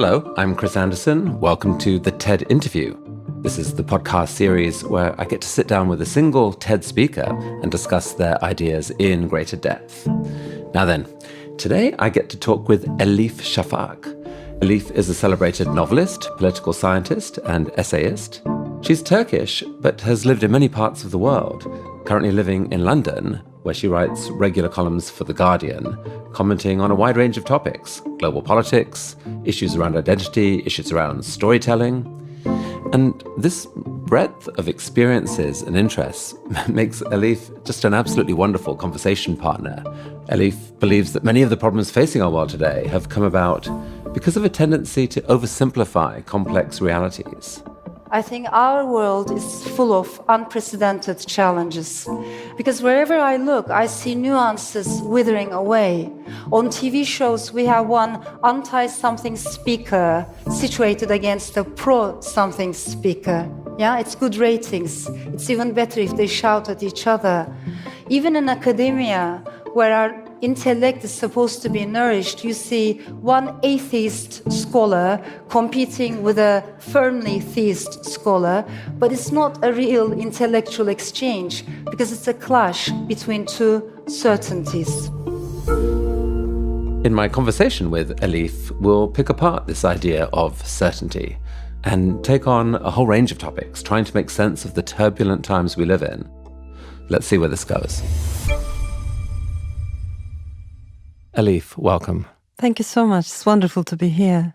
Hello, I'm Chris Anderson. Welcome to the TED Interview. This is the podcast series where I get to sit down with a single TED speaker and discuss their ideas in greater depth. Now then, today I get to talk with Elif Shafak. Elif is a celebrated novelist, political scientist, and essayist. She's Turkish, but has lived in many parts of the world, currently living in London, where she writes regular columns for The Guardian, commenting on a wide range of topics: global politics, issues around identity, issues around storytelling. And this breadth of experiences and interests makes Elif just an absolutely wonderful conversation partner. Elif believes that many of the problems facing our world today have come about because of a tendency to oversimplify complex realities. I think our world is full of unprecedented challenges. Because wherever I look, I see nuances withering away. On TV shows, we have one anti-something speaker situated against a pro-something speaker. Yeah, it's good ratings. It's even better if they shout at each other. Even in academia, where our intellect is supposed to be nourished, you see one atheist scholar competing with a firmly theist scholar, but it's not a real intellectual exchange because it's a clash between two certainties. In my conversation with Elif, we'll pick apart this idea of certainty and take on a whole range of topics, trying to make sense of the turbulent times we live in. Let's see where this goes. Elif, welcome. Thank you so much. It's wonderful to be here.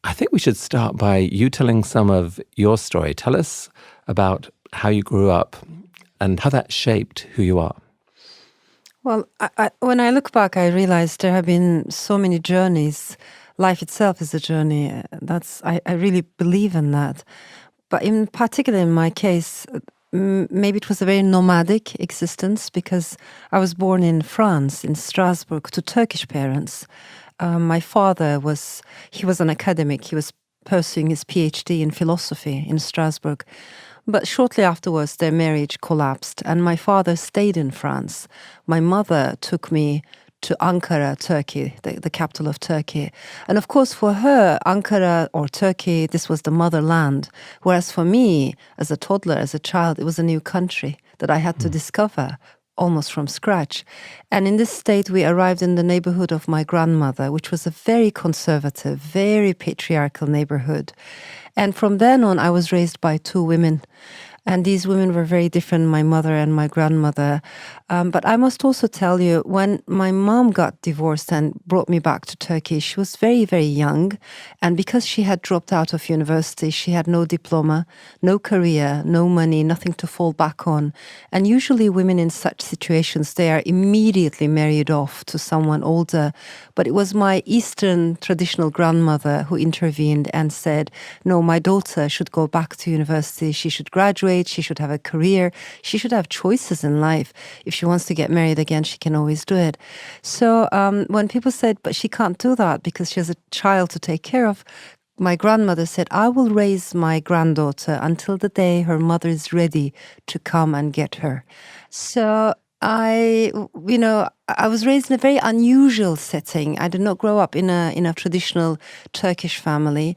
I think we should start by you telling some of your story. Tell us about how you grew up and how that shaped who you are. Well, when I look back, I realize there have been so many journeys. Life itself is a journey. I really believe in that. But in particular, in my case, maybe it was a very nomadic existence because I was born in France, in Strasbourg, to Turkish parents. My father was an academic. He was pursuing his PhD in philosophy in Strasbourg. But shortly afterwards, their marriage collapsed, and my father stayed in France. My mother took me to Ankara, Turkey, the capital of Turkey. And of course, for her, Ankara or Turkey, this was the motherland. Whereas for me, as a toddler, as a child, it was a new country that I had to discover almost from scratch. And in this state, we arrived in the neighborhood of my grandmother, which was a very conservative, very patriarchal neighborhood. And from then on, I was raised by two women. And these women were very different, my mother and my grandmother. But I must also tell you, when my mom got divorced and brought me back to Turkey, she was very, very young. And because she had dropped out of university, she had no diploma, no career, no money, nothing to fall back on. And usually women in such situations, they are immediately married off to someone older. But it was my Eastern traditional grandmother who intervened and said, no, my daughter should go back to university, she should graduate, she should have a career, she should have choices in life. If she wants to get married again, she can always do it. So when people said, but she can't do that because she has a child to take care of, my grandmother said, I will raise my granddaughter until the day her mother is ready to come and get her. So I was raised in a very unusual setting. I did not grow up in a traditional Turkish family.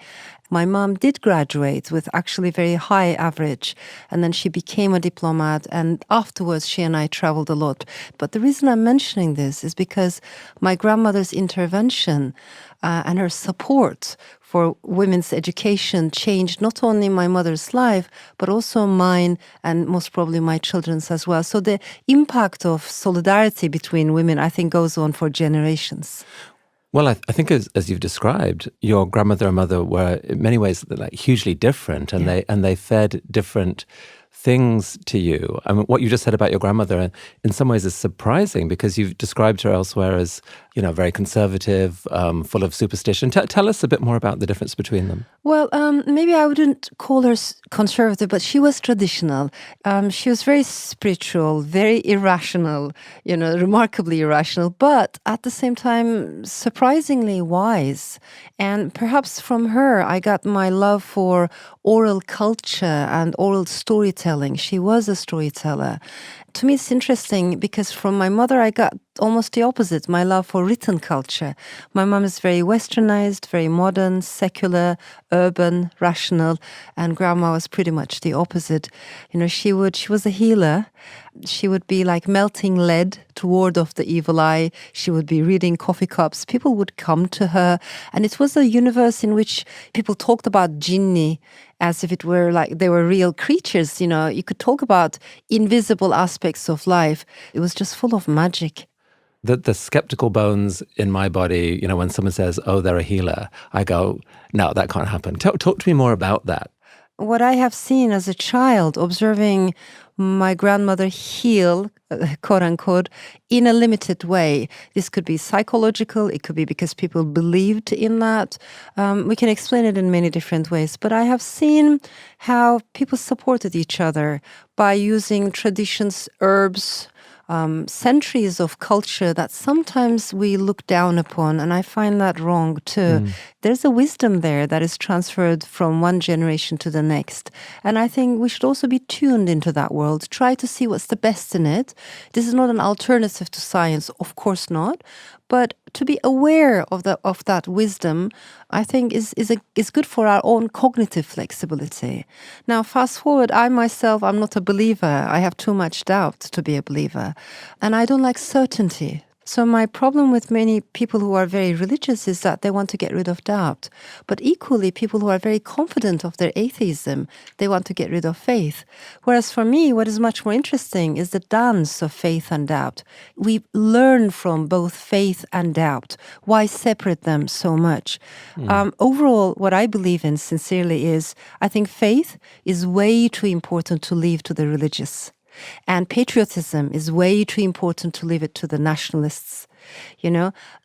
My mom did graduate with actually very high average, and then she became a diplomat, and afterwards she and I traveled a lot. But the reason I'm mentioning this is because my grandmother's intervention and her support for women's education changed not only my mother's life, but also mine and most probably my children's as well. So the impact of solidarity between women, I think, goes on for generations. Well, I think as you've described, your grandmother and mother were in many ways like hugely different, and they fed different things to you. I mean, what you just said about your grandmother in some ways is surprising because you've described her elsewhere as, very conservative, full of superstition. Tell us a bit more about the difference between them. Well, maybe I wouldn't call her conservative, but she was traditional. She was very spiritual, very irrational, remarkably irrational, but at the same time, surprisingly wise. And perhaps from her, I got my love for oral culture and oral storytelling. She was a storyteller. to me it's interesting because from my mother I got almost the opposite, my love for written culture. My mom is very westernized, very modern, secular, urban, rational, and grandma was pretty much the opposite. She was a healer. She would be like melting lead to ward off the evil eye. She would be reading coffee cups. People would come to her. And it was a universe in which people talked about jinni as if it were like they were real creatures. You could talk about invisible aspects of life. It was just full of magic. The skeptical bones in my body, when someone says, oh, they're a healer, I go, no, that can't happen. Talk to me more about that. What I have seen as a child, observing my grandmother heal, quote unquote, in a limited way. This could be psychological. It could be because people believed in that. We can explain it in many different ways. But I have seen how people supported each other by using traditions, herbs, centuries of culture that sometimes we look down upon, and I find that wrong too. There's a wisdom there that is transferred from one generation to the next. And I think we should also be tuned into that world, try to see what's the best in it. This is not an alternative to science, of course not, but to be aware of that wisdom, I think is good for our own cognitive flexibility. Now, fast forward, I myself, I'm not a believer. I have too much doubt to be a believer. And I don't like certainty. So my problem with many people who are very religious is that they want to get rid of doubt. But equally, people who are very confident of their atheism, they want to get rid of faith. Whereas for me, what is much more interesting is the dance of faith and doubt. We learn from both faith and doubt. Why separate them so much? Overall, what I believe in sincerely is, I think faith is way too important to leave to the religious. And patriotism is way too important to leave it to the nationalists.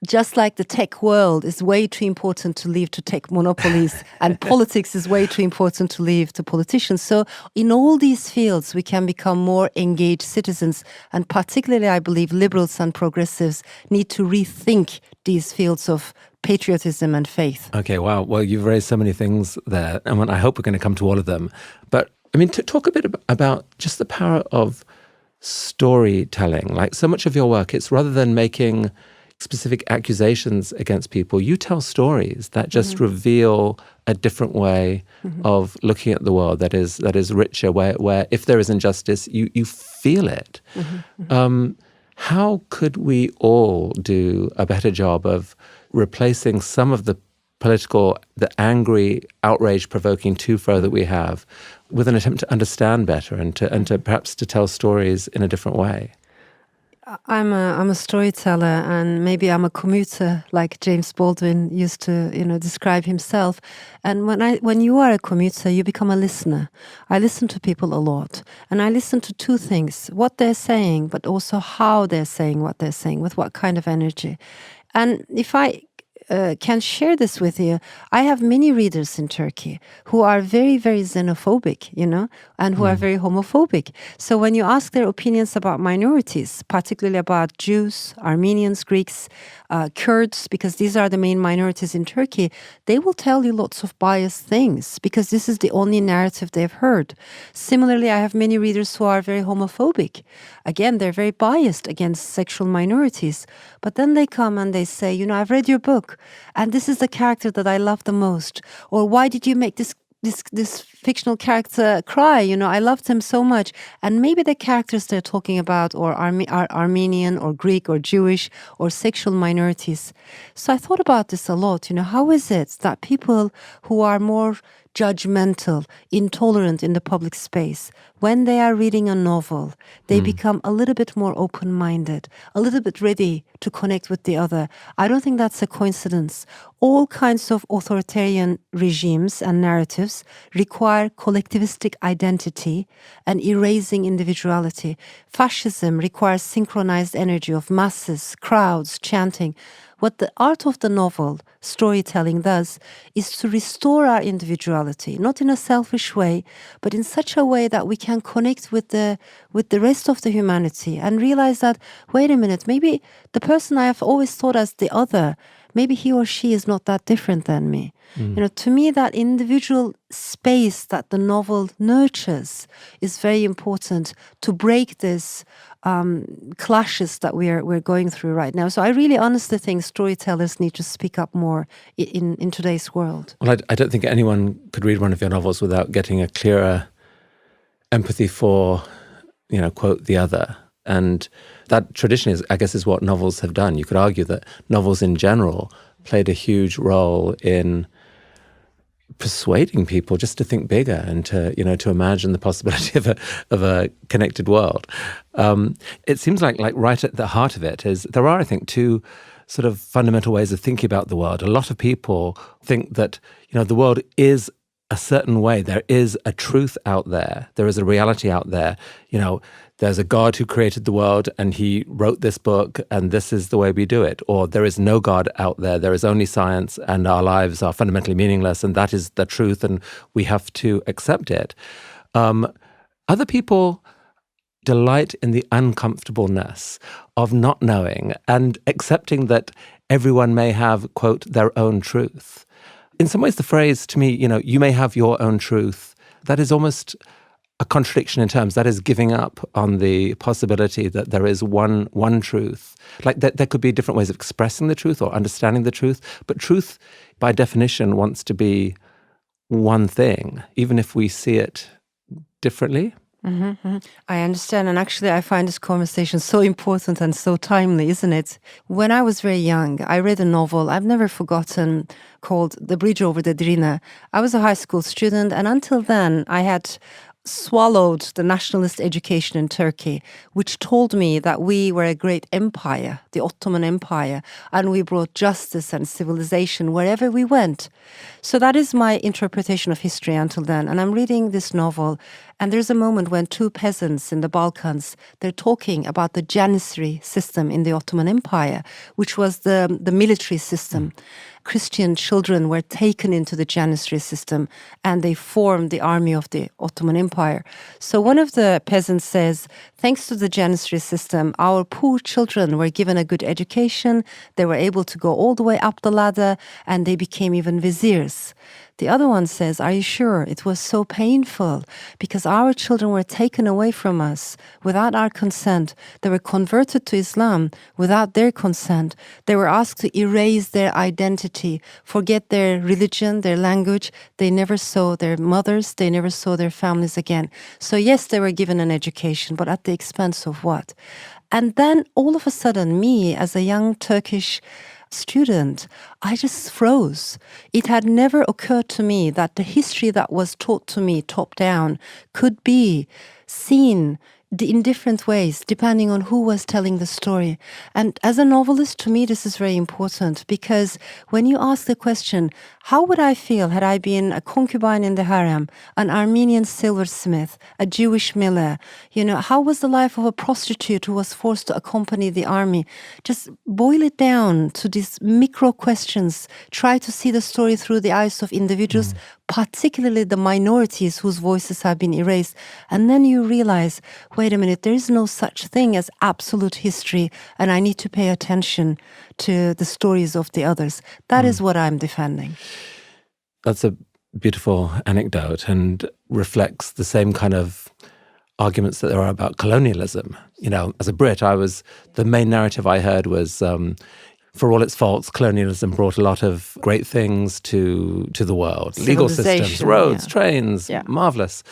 Just like the tech world is way too important to leave to tech monopolies, and politics is way too important to leave to politicians. So in all these fields, we can become more engaged citizens. And particularly, I believe liberals and progressives need to rethink these fields of patriotism and faith. Okay, wow. Well, you've raised so many things there, and I hope we're going to come to all of them. But to talk a bit about just the power of storytelling. Like so much of your work, it's rather than making specific accusations against people, you tell stories that just reveal a different way of looking at the world that is richer, where if there is injustice, you feel it. How could we all do a better job of replacing some of the angry, outrage-provoking tufo that we have with an attempt to understand better and to perhaps to tell stories in a different way? I'm a storyteller, and maybe I'm a commuter, like James Baldwin used to, describe himself. And when you are a commuter, you become a listener. I listen to people a lot, and I listen to two things: what they're saying, but also how they're saying what they're saying, with what kind of energy. And if I can share this with you, I have many readers in Turkey who are very, very xenophobic, and who are very homophobic. So when you ask their opinions about minorities, particularly about Jews, Armenians, Greeks, Kurds, because these are the main minorities in Turkey, they will tell you lots of biased things because this is the only narrative they've heard. Similarly, I have many readers who are very homophobic. Again, they're very biased against sexual minorities. But then they come and they say, I've read your book, and this is the character that I love the most. Or why did you make this fictional character cry? I loved him so much. And maybe the characters they're talking about are Armenian or Greek or Jewish or sexual minorities. So I thought about this a lot. How is it that people who are more judgmental, intolerant in the public space, when they are reading a novel, they become a little bit more open-minded, a little bit ready to connect with the other? I don't think that's a coincidence. All kinds of authoritarian regimes and narratives require collectivistic identity and erasing individuality. Fascism requires synchronized energy of masses, crowds, chanting. What the art of the novel, storytelling, does is to restore our individuality, not in a selfish way, but in such a way that we can connect with the rest of the humanity and realize that, wait a minute, maybe the person I have always thought as the other, maybe he or she is not that different than me. To me, that individual space that the novel nurtures is very important to break this clashes that we're going through right now. So I really honestly think storytellers need to speak up more in today's world. Well, I don't think anyone could read one of your novels without getting a clearer empathy for, quote, the other. And that tradition is what novels have done. You could argue that novels in general played a huge role in persuading people just to think bigger and to imagine the possibility of a connected world. It seems like right at the heart of it is there are, I think, two sort of fundamental ways of thinking about the world. A lot of people think that the world is a certain way. There is a truth out there. There is a reality out there. There's a God who created the world and he wrote this book and this is the way we do it. Or there is no God out there. There is only science and our lives are fundamentally meaningless and that is the truth and we have to accept it. Other people delight in the uncomfortableness of not knowing and accepting that everyone may have, quote, their own truth. In some ways, the phrase to me, you may have your own truth, that is almost a contradiction in terms. That is giving up on the possibility that there is one truth. Like that there could be different ways of expressing the truth or understanding the truth, but truth, by definition, wants to be one thing, even if we see it differently. I understand. And actually, I find this conversation so important and so timely, isn't it? When I was very young, I read a novel I've never forgotten called The Bridge Over the Drina. I was a high school student, and until then, I had swallowed the nationalist education in Turkey, which told me that we were a great empire, the Ottoman Empire, and we brought justice and civilization wherever we went. So that is my interpretation of history until then. And I'm reading this novel, and there's a moment when two peasants in the Balkans, they're talking about the janissary system in the Ottoman Empire, which was the military system. Christian children were taken into the janissary system and they formed the army of the Ottoman Empire. So one of the peasants says, thanks to the janissary system, our poor children were given a good education, they were able to go all the way up the ladder, and they became even viziers. The other one says, are you sure? It was so painful because our children were taken away from us without our consent. They were converted to Islam without their consent. They were asked to erase their identity, forget their religion, their language. They never saw their mothers. They never saw their families again. So yes, they were given an education, but at the expense of what? And then all of a sudden, me as a young Turkish student, I just froze. It had never occurred to me that the history that was taught to me top down could be seen in different ways, depending on who was telling the story. And as a novelist, to me, this is very important because when you ask the question, how would I feel had I been a concubine in the harem, an Armenian silversmith, a Jewish miller? How was the life of a prostitute who was forced to accompany the army? Just boil it down to these micro questions. Try to see the story through the eyes of individuals, particularly the minorities whose voices have been erased. And then you realize, wait a minute, there is no such thing as absolute history, and I need to pay attention to the stories of the others. That is what I'm defending. That's a beautiful anecdote and reflects the same kind of arguments that there are about colonialism. As a Brit, the main narrative I heard was, for all its faults, colonialism brought a lot of great things to the world. Legal systems, roads, trains, marvelous.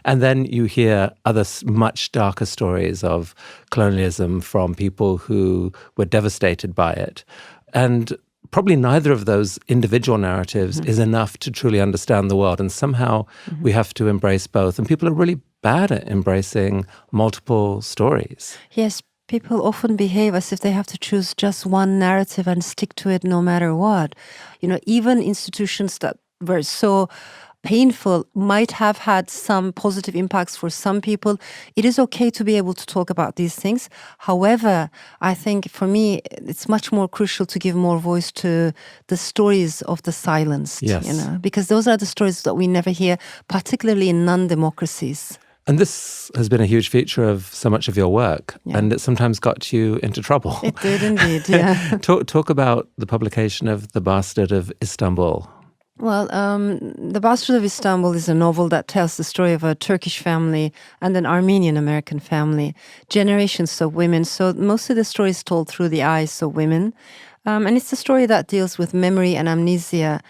And then you hear other much darker stories of colonialism from people who were devastated by it. And probably neither of those individual narratives is enough to truly understand the world. And somehow we have to embrace both. And people are really bad at embracing multiple stories. Yes. People often behave as if they have to choose just one narrative and stick to it no matter what. Even institutions that were so painful might have had some positive impacts for some people. It is okay to be able to talk about these things. However, I think for me, it's much more crucial to give more voice to the stories of the silenced, because those are the stories that we never hear, particularly in non-democracies. And this has been a huge feature of so much of your work, Yeah. and it sometimes got you into trouble. It did indeed, yeah. Talk about the publication of The Bastard of Istanbul. Well, The Bastard of Istanbul is a novel that tells the story of a Turkish family and an Armenian-American family, generations of women. So most of the story is told through the eyes of women. And it's a story that deals with memory and amnesia.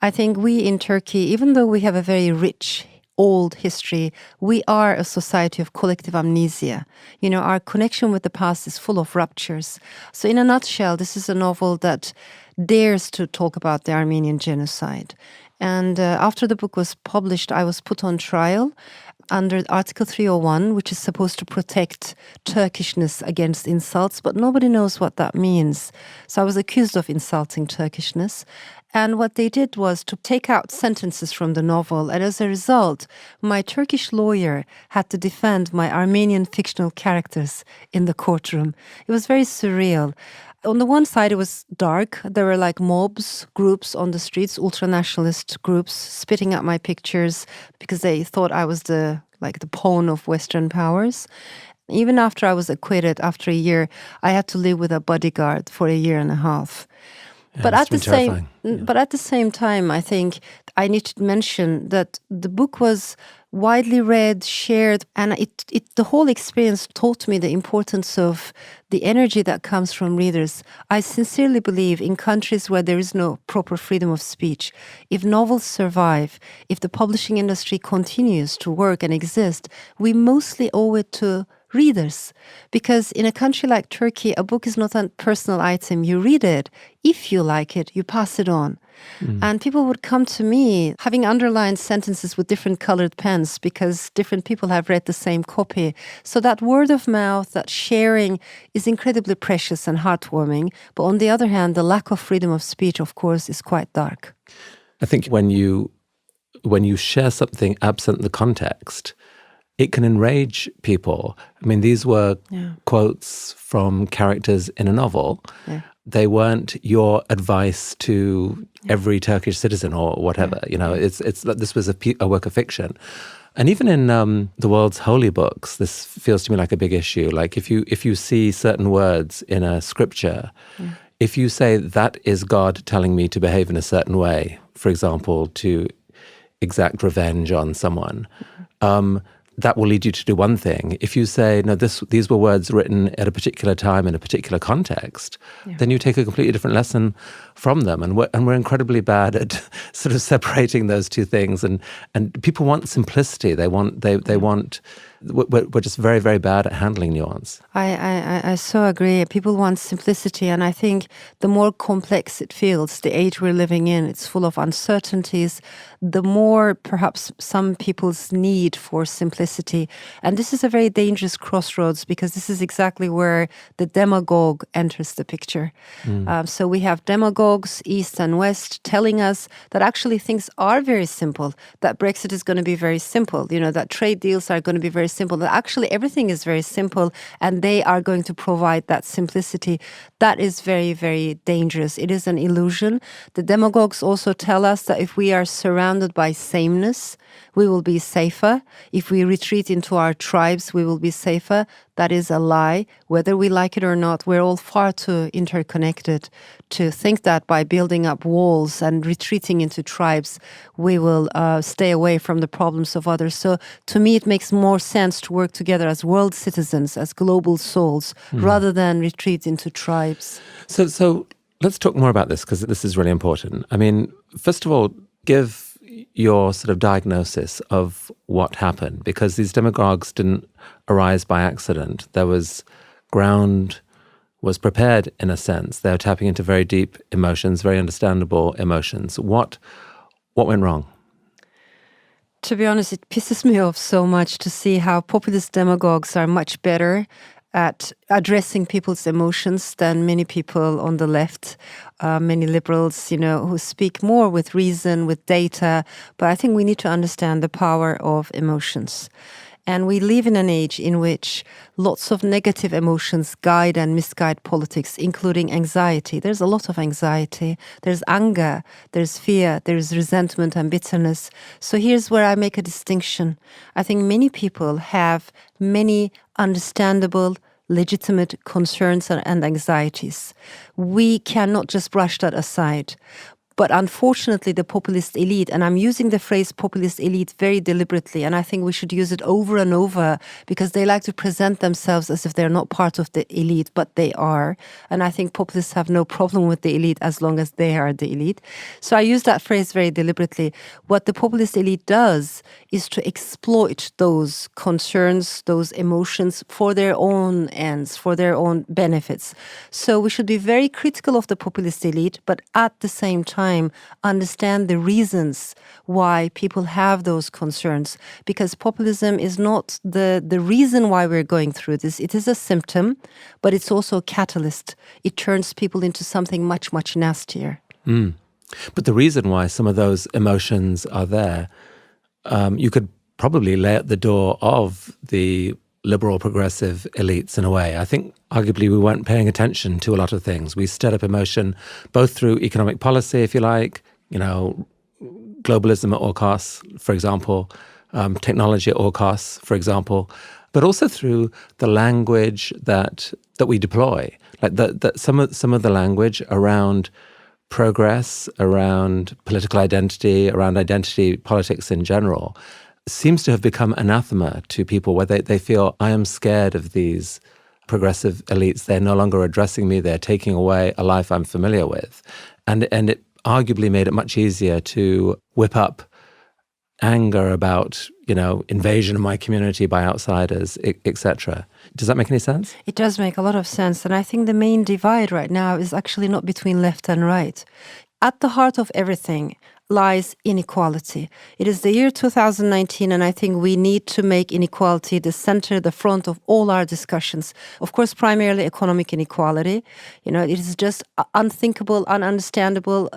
I think we in Turkey, even though we have a very rich old history, we are a society of collective amnesia. You know, our connection with the past is full of ruptures. So in a nutshell, this is a novel that dares to talk about the Armenian genocide. And after the book was published, I was put on trial under Article 301, which is supposed to protect Turkishness against insults, but nobody knows what that means. So I was accused of insulting Turkishness. And what they did was to take out sentences from the novel. And as a result, my Turkish lawyer had to defend my Armenian fictional characters in the courtroom. It was very surreal. On the one side, it was dark. There were like mobs, groups on the streets, ultranationalist groups, spitting at my pictures because they thought I was the pawn of Western powers. Even after I was acquitted, after a year, I had to live with a bodyguard for a year and a half. Yeah, But at the same time, I think I need to mention that the book was widely read, shared, and the whole experience taught me the importance of the energy that comes from readers. I sincerely believe in countries where there is no proper freedom of speech, if novels survive, if the publishing industry continues to work and exist, we mostly owe it to readers. Because in a country like Turkey, a book is not a personal item. You read it. If you like it, you pass it on. And people would come to me having underlined sentences with different colored pens because different people have read the same copy. So that word of mouth, that sharing is incredibly precious and heartwarming. But on the other hand, the lack of freedom of speech, of course, is quite dark. I think when you share something absent the context, it can enrage people. I mean, these were quotes from characters in a novel. Yeah. They weren't your advice to every Turkish citizen or whatever. You know, it's this was a work of fiction. And even in the world's holy books, this feels to me like a big issue. Like if you see certain words in a scripture, if you say that is God telling me to behave in a certain way, for example, to exact revenge on someone, that will lead you to do one thing. If you say, no, these were words written at a particular time in a particular context, then you take a completely different lesson from them. And we're incredibly bad at sort of separating those two things. And people want simplicity. They want. We're just very, very bad at handling nuance. I so agree. People want simplicity, and I think the more complex it feels, the age we're living in, it's full of uncertainties, the more perhaps some people's need for simplicity. And this is a very dangerous crossroads because this is exactly where the demagogue enters the picture. So we have demagogues, East and West, telling us that actually things are very simple, that Brexit is going to be very simple, that trade deals are going to be very simple, that actually everything is very simple and they are going to provide that simplicity. That is very, very dangerous. It is an illusion. The demagogues also tell us that if we are surrounded by sameness, we will be safer. If we retreat into our tribes, we will be safer. That is a lie. Whether we like it or not, we're all far too interconnected to think that by building up walls and retreating into tribes, we will stay away from the problems of others. So to me, it makes more sense to work together as world citizens, as global souls, rather than retreat into tribes. So let's talk more about this because this is really important. I mean, first of all, give your sort of diagnosis of what happened, because these demagogues didn't arise by accident. There was ground was prepared in a sense. They were tapping into very deep emotions, very understandable emotions. What went wrong? To be honest, it pisses me off so much to see how populist demagogues are much better at addressing people's emotions than many people on the left, many liberals, who speak more with reason, with data. But I think we need to understand the power of emotions. And we live in an age in which lots of negative emotions guide and misguide politics, including anxiety. There's a lot of anxiety. There's anger, there's fear, there's resentment and bitterness. So here's where I make a distinction. I think many people have many understandable, legitimate concerns and anxieties. We cannot just brush that aside. But unfortunately, the populist elite, and I'm using the phrase populist elite very deliberately, and I think we should use it over and over because they like to present themselves as if they're not part of the elite, but they are. And I think populists have no problem with the elite as long as they are the elite. So I use that phrase very deliberately. What the populist elite does is to exploit those concerns, those emotions for their own ends, for their own benefits. So we should be very critical of the populist elite, but at the same time, understand the reasons why people have those concerns, because populism is not the reason why we're going through this. It is a symptom, but it's also a catalyst. It turns people into something much, much nastier. But the reason why some of those emotions are there, you could probably lay at the door of the liberal progressive elites in a way. I think arguably we weren't paying attention to a lot of things. We stirred up emotion both through economic policy, if you like, globalism at all costs, for example, technology at all costs, for example, but also through the language that we deploy. Like some of the language around progress, around political identity, around identity politics in general, seems to have become anathema to people where they feel, I am scared of these progressive elites. They're no longer addressing me. They're taking away a life I'm familiar with. And it arguably made it much easier to whip up anger about, invasion of my community by outsiders, etc. Does that make any sense? It does make a lot of sense. And I think the main divide right now is actually not between left and right. At the heart of everything lies inequality. It is the year 2019, and I think we need to make inequality the center, the front of all our discussions. Of course, primarily economic inequality. It is just unthinkable, ununderstandable.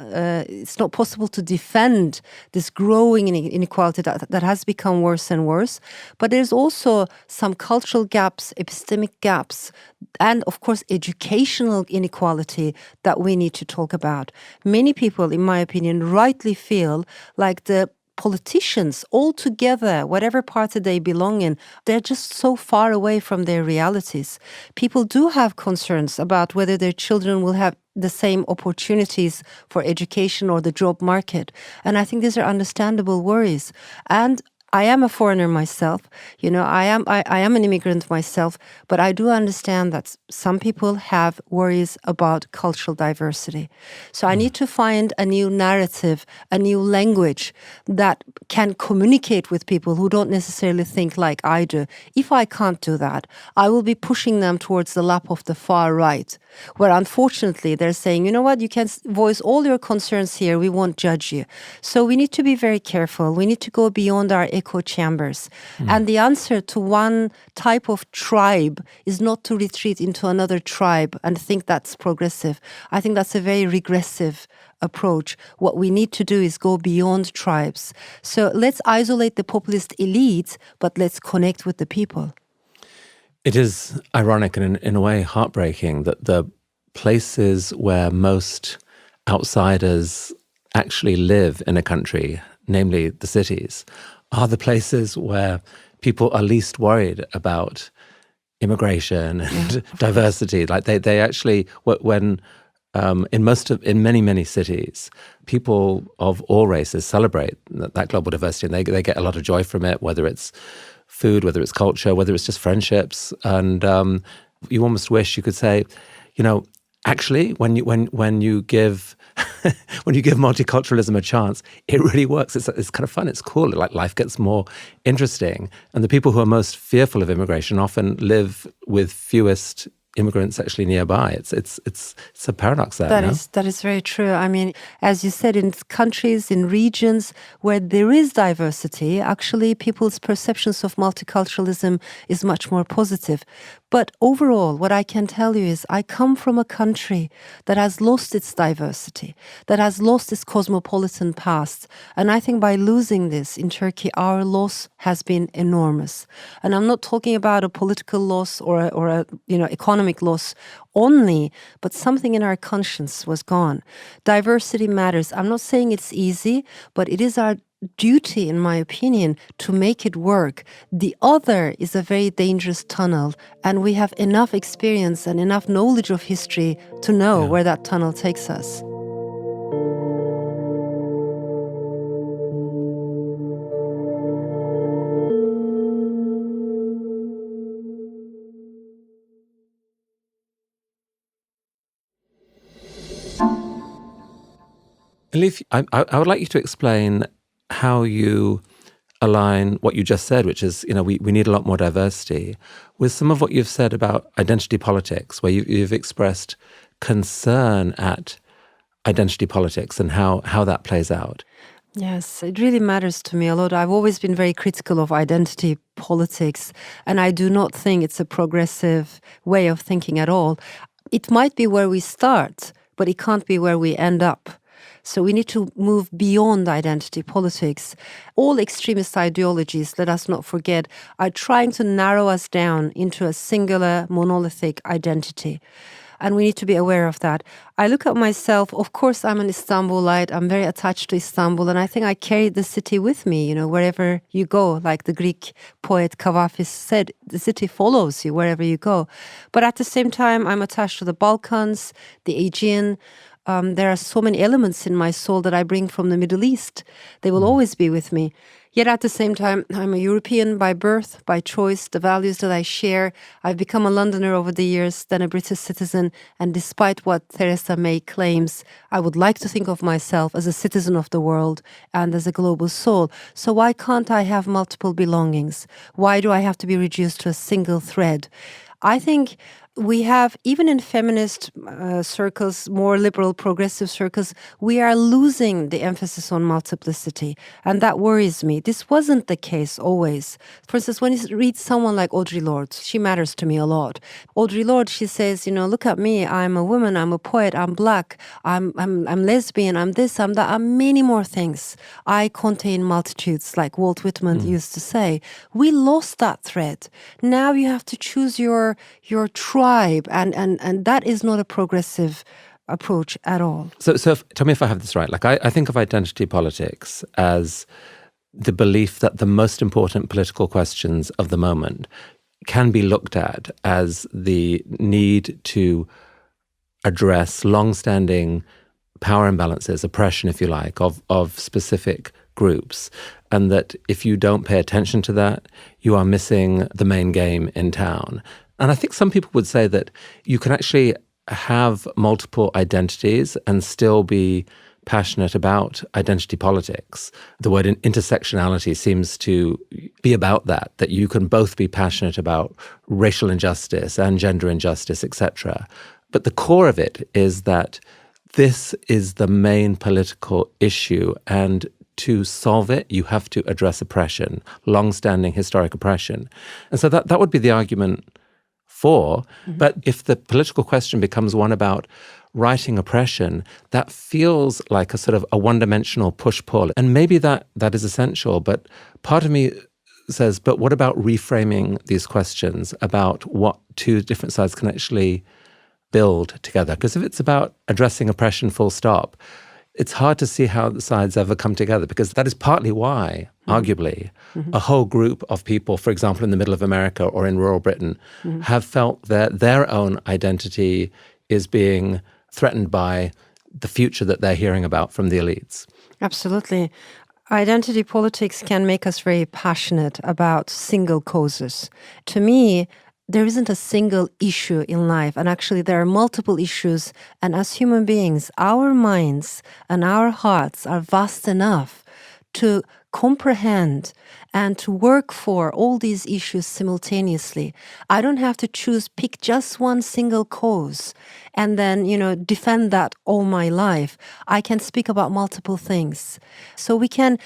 It's not possible to defend this growing inequality that has become worse and worse. But there's also some cultural gaps, epistemic gaps, and of course, educational inequality that we need to talk about. Many people, in my opinion, rightly feel like the politicians altogether, whatever party they belong in, they're just so far away from their realities. People do have concerns about whether their children will have the same opportunities for education or the job market. And I think these are understandable worries. And I am a foreigner myself, I am an immigrant myself, but I do understand that some people have worries about cultural diversity. So I need to find a new narrative, a new language that can communicate with people who don't necessarily think like I do. If I can't do that, I will be pushing them towards the lap of the far right, where unfortunately they're saying, you know what, you can voice all your concerns here, we won't judge you. So we need to be very careful. We need to go beyond our echo chambers. And the answer to one type of tribe is not to retreat into another tribe and think that's progressive. I think that's a very regressive approach. What we need to do is go beyond tribes. So let's isolate the populist elite, but let's connect with the people. It is ironic and in a way heartbreaking that the places where most outsiders actually live in a country, namely the cities, are the places where people are least worried about immigration and diversity. Like they actually, when in many cities, people of all races celebrate that global diversity, and they get a lot of joy from it, whether it's food, whether it's culture, whether it's just friendships. And you almost wish you could say, actually, when you give when you give multiculturalism a chance, it really works. It's kind of fun. It's cool. Like life gets more interesting. And the people who are most fearful of immigration often live with fewest immigrants actually nearby. It's a paradox there. That is very true. I mean, as you said, in countries, in regions where there is diversity, actually people's perceptions of multiculturalism is much more positive. But overall, what I can tell you is I come from a country that has lost its diversity, that has lost its cosmopolitan past. And I think by losing this in Turkey, our loss has been enormous. And I'm not talking about a political loss or a economic loss only, but something in our conscience was gone. Diversity matters. I'm not saying it's easy, but it is our duty, in my opinion, to make it work. The other is a very dangerous tunnel, and we have enough experience and enough knowledge of history to know where that tunnel takes us. Elif, I would like you to explain how you align what you just said, which is, we need a lot more diversity, with some of what you've said about identity politics, where you've expressed concern at identity politics and how that plays out. Yes, it really matters to me a lot. I've always been very critical of identity politics, and I do not think it's a progressive way of thinking at all. It might be where we start, but it can't be where we end up. So we need to move beyond identity politics. All extremist ideologies, let us not forget, are trying to narrow us down into a singular, monolithic identity. And we need to be aware of that. I look at myself, of course, I'm an Istanbulite. I'm very attached to Istanbul. And I think I carry the city with me, wherever you go. Like the Greek poet Kavafis said, the city follows you wherever you go. But at the same time, I'm attached to the Balkans, the Aegean. There are so many elements in my soul that I bring from the Middle East. They will always be with me. Yet at the same time, I'm a European by birth, by choice, the values that I share. I've become a Londoner over the years, then a British citizen. And despite what Theresa May claims, I would like to think of myself as a citizen of the world and as a global soul. So why can't I have multiple belongings? Why do I have to be reduced to a single thread? I think we have, even in feminist circles, more liberal, progressive circles, we are losing the emphasis on multiplicity. And that worries me. This wasn't the case always. For instance, when you read someone like Audre Lorde, she matters to me a lot. Audre Lorde, she says, look at me, I'm a woman, I'm a poet, I'm black, I'm lesbian, I'm this, I'm that, I'm many more things. I contain multitudes, like Walt Whitman used to say. We lost that thread. Now you have to choose your tribe, and that is not a progressive approach at all. So tell me if I have this right. Like I think of identity politics as the belief that the most important political questions of the moment can be looked at as the need to address long-standing power imbalances, oppression, if you like, of specific groups, and that if you don't pay attention to that, you are missing the main game in town. And I think some people would say that you can actually have multiple identities and still be passionate about identity politics. The word intersectionality seems to be about that you can both be passionate about racial injustice and gender injustice, etc. But the core of it is that this is the main political issue, and to solve it, you have to address oppression, long-standing historic oppression. And so that would be the argument for. But if the political question becomes one about righting oppression, that feels like a sort of a one-dimensional push-pull. And maybe that is essential, but part of me says, but what about reframing these questions about what two different sides can actually build together? Because if it's about addressing oppression full stop, it's hard to see how the sides ever come together, because that is partly why, arguably, a whole group of people, for example, in the middle of America or in rural Britain, have felt that their own identity is being threatened by the future that they're hearing about from the elites. Absolutely. Identity politics can make us very passionate about single causes. To me, there isn't a single issue in life, and actually there are multiple issues. And as human beings, our minds and our hearts are vast enough to comprehend and to work for all these issues simultaneously. I don't have to pick just one single cause and then, defend that all my life. I can speak about multiple things. So we can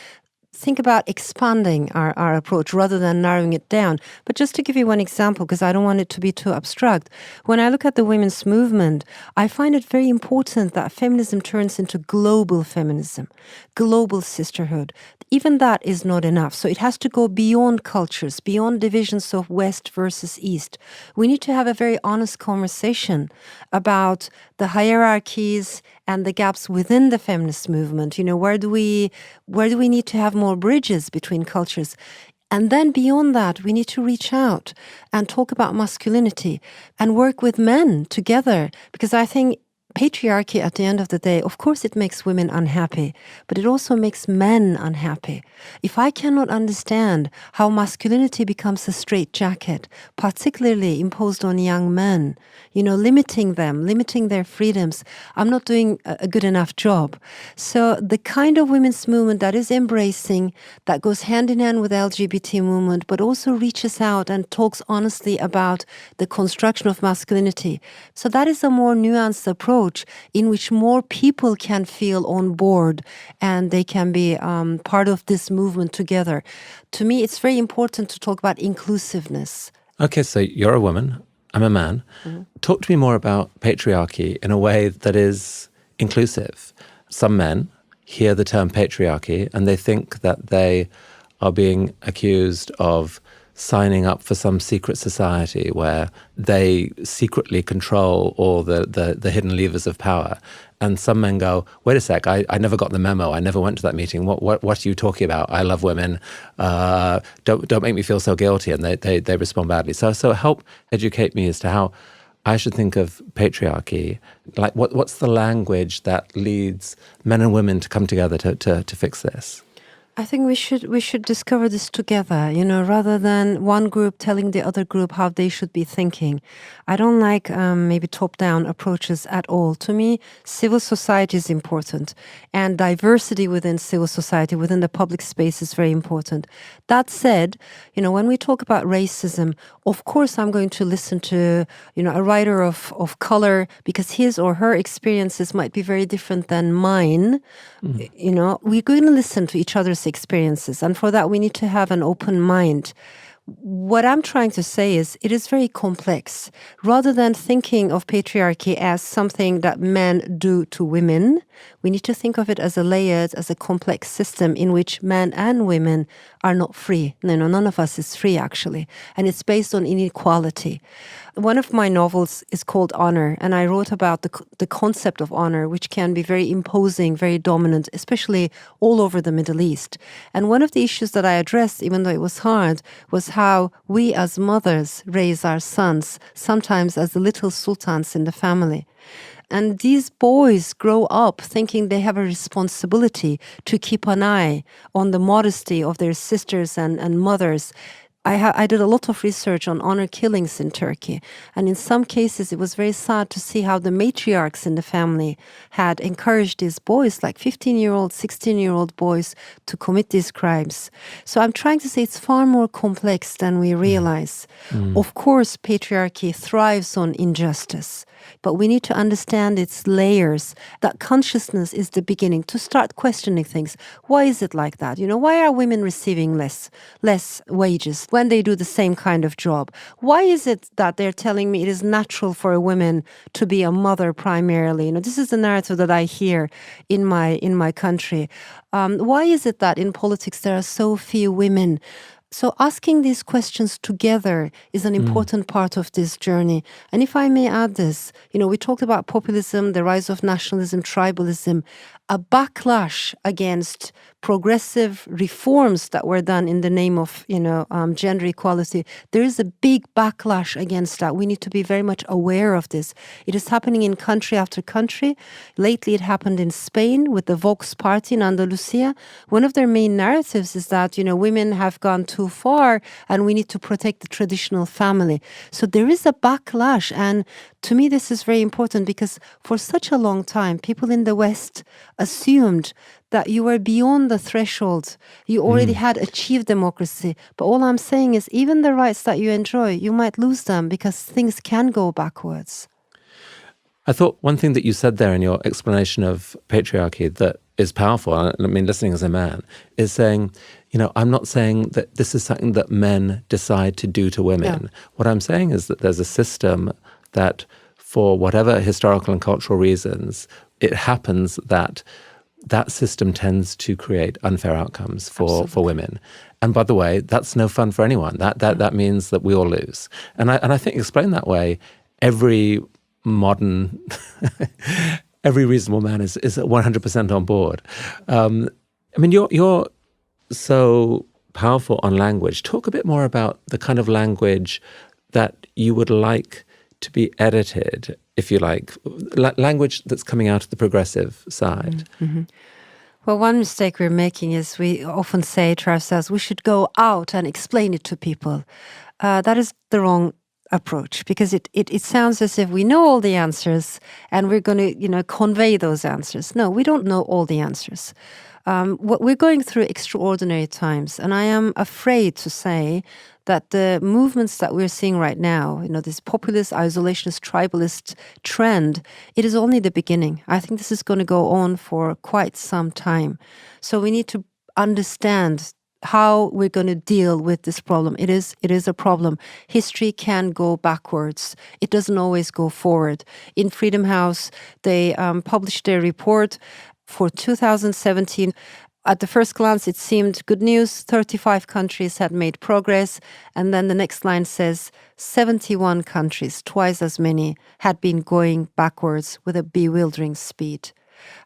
think about expanding our approach rather than narrowing it down. But just to give you one example, because I don't want it to be too abstract, when I look at the women's movement, I find it very important that feminism turns into global feminism, global sisterhood. Even that is not enough. So it has to go beyond cultures, beyond divisions of West versus East. We need to have a very honest conversation about the hierarchies and the gaps within the feminist movement. Where do we need to have more bridges between cultures? And then beyond that, we need to reach out and talk about masculinity and work with men together, because I think patriarchy, at the end of the day, of course it makes women unhappy, but it also makes men unhappy. If I cannot understand how masculinity becomes a straitjacket, particularly imposed on young men, limiting them, limiting their freedoms, I'm not doing a good enough job. So the kind of women's movement that is embracing, that goes hand in hand with the LGBT movement, but also reaches out and talks honestly about the construction of masculinity. So that is a more nuanced approach in which more people can feel on board and they can be part of this movement together. To me, it's very important to talk about inclusiveness. Okay, so you're a woman, I'm a man. Mm-hmm. Talk to me more about patriarchy in a way that is inclusive. Some men hear the term patriarchy and they think that they are being accused of signing up for some secret society where they secretly control all the hidden levers of power. And some men go, wait a sec, I never got the memo. I never went to that meeting. What are you talking about? I love women. Don't make me feel so guilty. And they respond badly. So help educate me as to how I should think of patriarchy. Like what's the language that leads men and women to come together to fix this? I think we should discover this together, rather than one group telling the other group how they should be thinking. I don't like maybe top-down approaches at all. To me, civil society is important, and diversity within civil society, within the public space, is very important. That said, when we talk about racism, of course I'm going to listen to, a writer of color, because his or her experiences might be very different than mine. Mm. We're going to listen to each other's experiences, and for that we need to have an open mind. What I'm trying to say is it is very complex. Rather than thinking of patriarchy as something that men do to women, we need to think of it as a complex system in which men and women are not free. None of us is free, actually. And it's based on inequality. One of my novels is called Honor, and I wrote about the concept of honor, which can be very imposing, very dominant, especially all over the Middle East. And one of the issues that I addressed, even though it was hard, was how we as mothers raise our sons, sometimes as the little sultans in the family. And these boys grow up thinking they have a responsibility to keep an eye on the modesty of their sisters and mothers. I did a lot of research on honor killings in Turkey. And in some cases, it was very sad to see how the matriarchs in the family had encouraged these boys, like 15-year-old, 16-year-old boys, to commit these crimes. So I'm trying to say it's far more complex than we realize. Mm. Of course, patriarchy thrives on injustice. But we need to understand its layers. That consciousness is the beginning to start questioning things. Why is it like that? Why are women receiving less wages when they do the same kind of job? Why is it that they're telling me it is natural for a woman to be a mother primarily? This is the narrative that I hear in my country. Why is it that in politics there are so few women? So asking these questions together is an important part of this journey. And if I may add this, we talked about populism, the rise of nationalism, tribalism, a backlash against progressive reforms that were done in the name of, gender equality. There is a big backlash against that. We need to be very much aware of this. It is happening in country after country. Lately, it happened in Spain with the Vox party in Andalusia. One of their main narratives is that, women have gone too far and we need to protect the traditional family. So there is a backlash. And to me, this is very important because for such a long time, people in the West assumed that you were beyond the threshold. You already had achieved democracy. But all I'm saying is even the rights that you enjoy, you might lose them because things can go backwards. I thought one thing that you said there in your explanation of patriarchy, that is powerful, and I mean, listening as a man, is saying, I'm not saying that this is something that men decide to do to women. Yeah. What I'm saying is that there's a system that, for whatever historical and cultural reasons, it happens that system tends to create unfair outcomes for women. And by the way, that's no fun for anyone. That means that we all lose. And I think, explained that way, every modern, every reasonable man is 100% on board. I mean, you're so powerful on language. Talk a bit more about the kind of language that you would like to be edited, if you like, language that's coming out of the progressive side. Mm-hmm. Well, one mistake we're making is we often say to ourselves, we should go out and explain it to people. That is the wrong approach, because it sounds as if we know all the answers and we're going to convey those answers. No, we don't know all the answers. What we're going through extraordinary times, and I am afraid to say that the movements that we're seeing right now, this populist, isolationist, tribalist trend, it is only the beginning. I think this is going to go on for quite some time. So we need to understand how we're going to deal with this problem. It is a problem. History can go backwards. It doesn't always go forward. In Freedom House, they published a report for 2017. At the first glance, it seemed good news. 35 countries had made progress. And then the next line says 71 countries, twice as many, had been going backwards with a bewildering speed.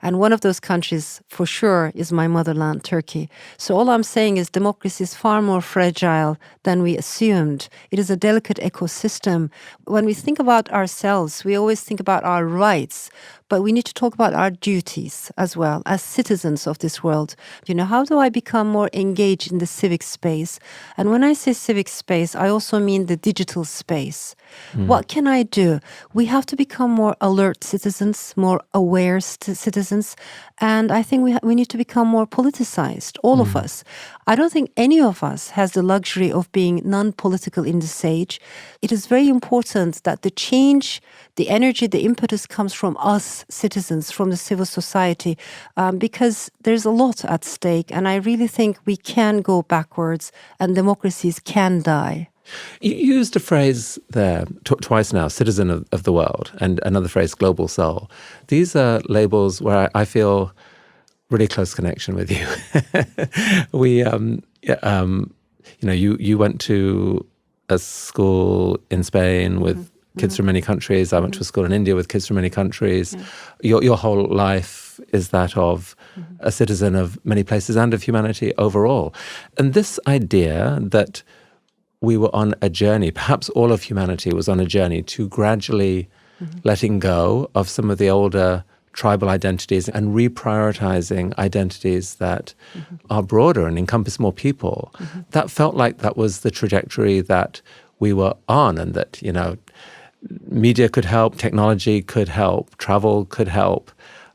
And one of those countries, for sure, is my motherland, Turkey. So all I'm saying is democracy is far more fragile than we assumed. It is a delicate ecosystem. When we think about ourselves, we always think about our rights, but we need to talk about our duties as well as citizens of this world. How do I become more engaged in the civic space? And when I say civic space, I also mean the digital space. What can I do? We have to become more alert citizens, more aware citizens. And I think we need to become more politicized, all of us. I don't think any of us has the luxury of being non-political in this age. It is very important that the change, the energy, the impetus comes from us citizens, from the civil society, because there's a lot at stake. And I really think we can go backwards and democracies can die. You used a phrase there twice now, citizen of the world, and another phrase, global soul. These are labels where I feel really close connection with you. You went to a school in Spain with kids from many countries. I went to a school in India with kids from many countries. Your whole life is that of a citizen of many places and of humanity overall. And this idea that we were on a journey, perhaps all of humanity was on a journey to gradually letting go of some of the older tribal identities and reprioritizing identities that are broader and encompass more people. That felt like that was the trajectory that we were on, and that, media could help, technology could help, travel could help.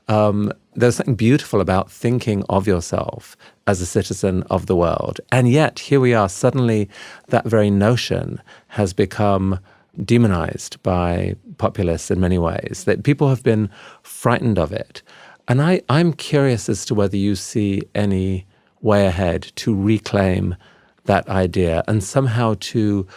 There's something beautiful about thinking of yourself as a citizen of the world. And yet, here we are, suddenly that very notion has become demonized by populists in many ways, that people have been frightened of it. And I'm curious as to whether you see any way ahead to reclaim that idea and somehow to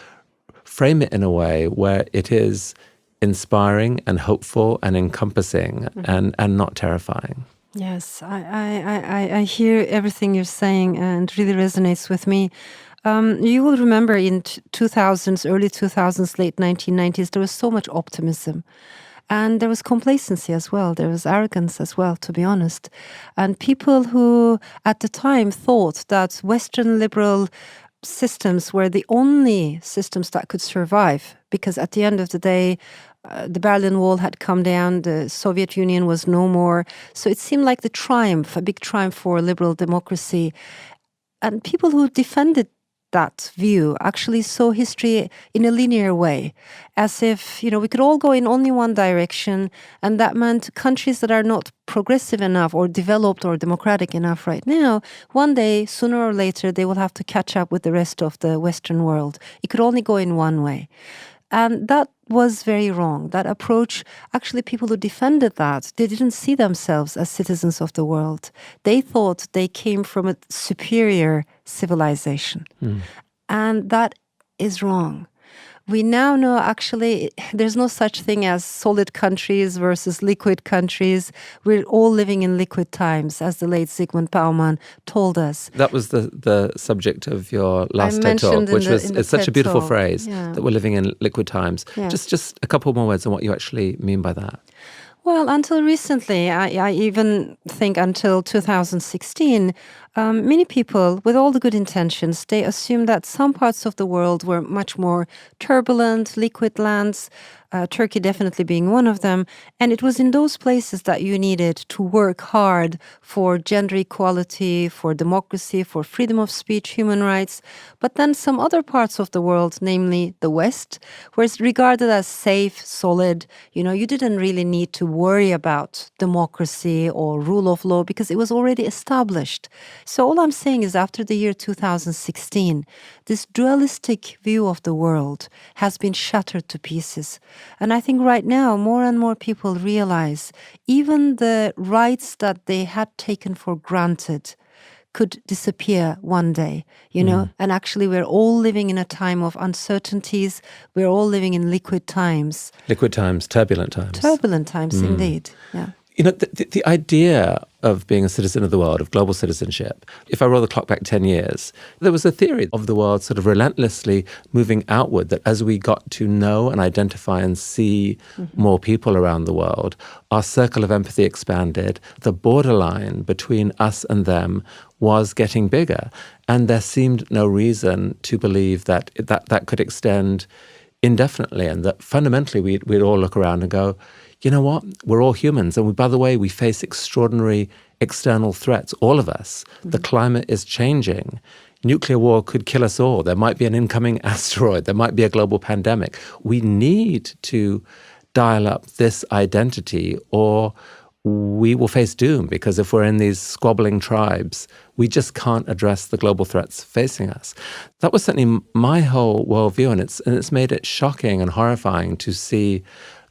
frame it in a way where it is inspiring and hopeful and encompassing and not terrifying. Yes, I hear everything you're saying and really resonates with me. You will remember in 2000s, early 2000s, late 1990s, there was so much optimism. And there was complacency as well. There was arrogance as well, to be honest. And people who at the time thought that Western liberal systems were the only systems that could survive, because at the end of the day, the Berlin Wall had come down, the Soviet Union was no more. So it seemed like the triumph, a big triumph for liberal democracy. And people who defended that view actually saw history in a linear way, as if, we could all go in only one direction, and that meant countries that are not progressive enough or developed or democratic enough right now, one day, sooner or later, they will have to catch up with the rest of the Western world. It could only go in one way. And that was very wrong. That approach, actually, people who defended that, they didn't see themselves as citizens of the world. They thought they came from a superior civilization. And that is wrong. We now know, actually, there's no such thing as solid countries versus liquid countries. We're all living in liquid times, as the late Zygmunt Bauman told us. That was the subject of your last TED mentioned Talk, which in was the it's such a TED beautiful Talk. phrase, Yeah. that we're living in liquid times. Yeah. Just a couple more words on what you actually mean by that. Well, until recently, I even think until 2016, many people, with all the good intentions, they assumed that some parts of the world were much more turbulent, liquid lands, Turkey definitely being one of them. And it was in those places that you needed to work hard for gender equality, for democracy, for freedom of speech, human rights. But then some other parts of the world, namely the West, were regarded as safe, solid. You didn't really need to worry about democracy or rule of law because it was already established. So all I'm saying is after the year 2016, this dualistic view of the world has been shattered to pieces. And I think right now, more and more people realize even the rights that they had taken for granted could disappear one day, and actually we're all living in a time of uncertainties. We're all living in liquid times. Liquid times, turbulent times. Turbulent times, indeed, yeah. The idea of being a citizen of the world, of global citizenship, if I roll the clock back 10 years, there was a theory of the world sort of relentlessly moving outward, that as we got to know and identify and see more people around the world, our circle of empathy expanded, the borderline between us and them was getting bigger. And there seemed no reason to believe that could extend indefinitely, and that fundamentally we'd all look around and go, you know what? We're all humans. And by the way, we face extraordinary external threats, all of us. The climate is changing. Nuclear war could kill us all. There might be an incoming asteroid. There might be a global pandemic. We need to dial up this identity, or we will face doom, because if we're in these squabbling tribes, we just can't address the global threats facing us. That was certainly my whole worldview, and it's made it shocking and horrifying to see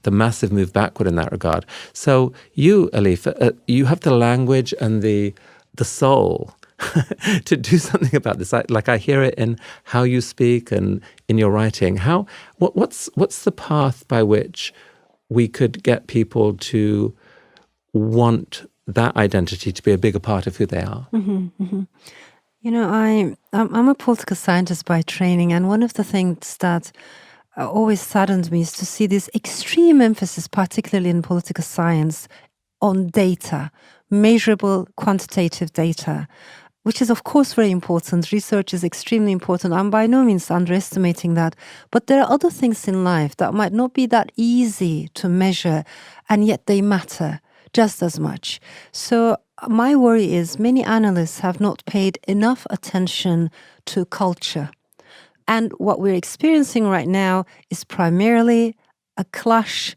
the massive move backward in that regard. So you, Elif, you have the language and the soul to do something about this. I hear it in how you speak and in your writing. What's the path by which we could get people to want that identity to be a bigger part of who they are? I'm a political scientist by training, and one of the things that always saddened me is to see this extreme emphasis, particularly in political science, on data, measurable quantitative data, which is of course very important. Research is extremely important. I'm by no means underestimating that. But there are other things in life that might not be that easy to measure, and yet they matter just as much. So my worry is many analysts have not paid enough attention to culture. And what we're experiencing right now is primarily a clash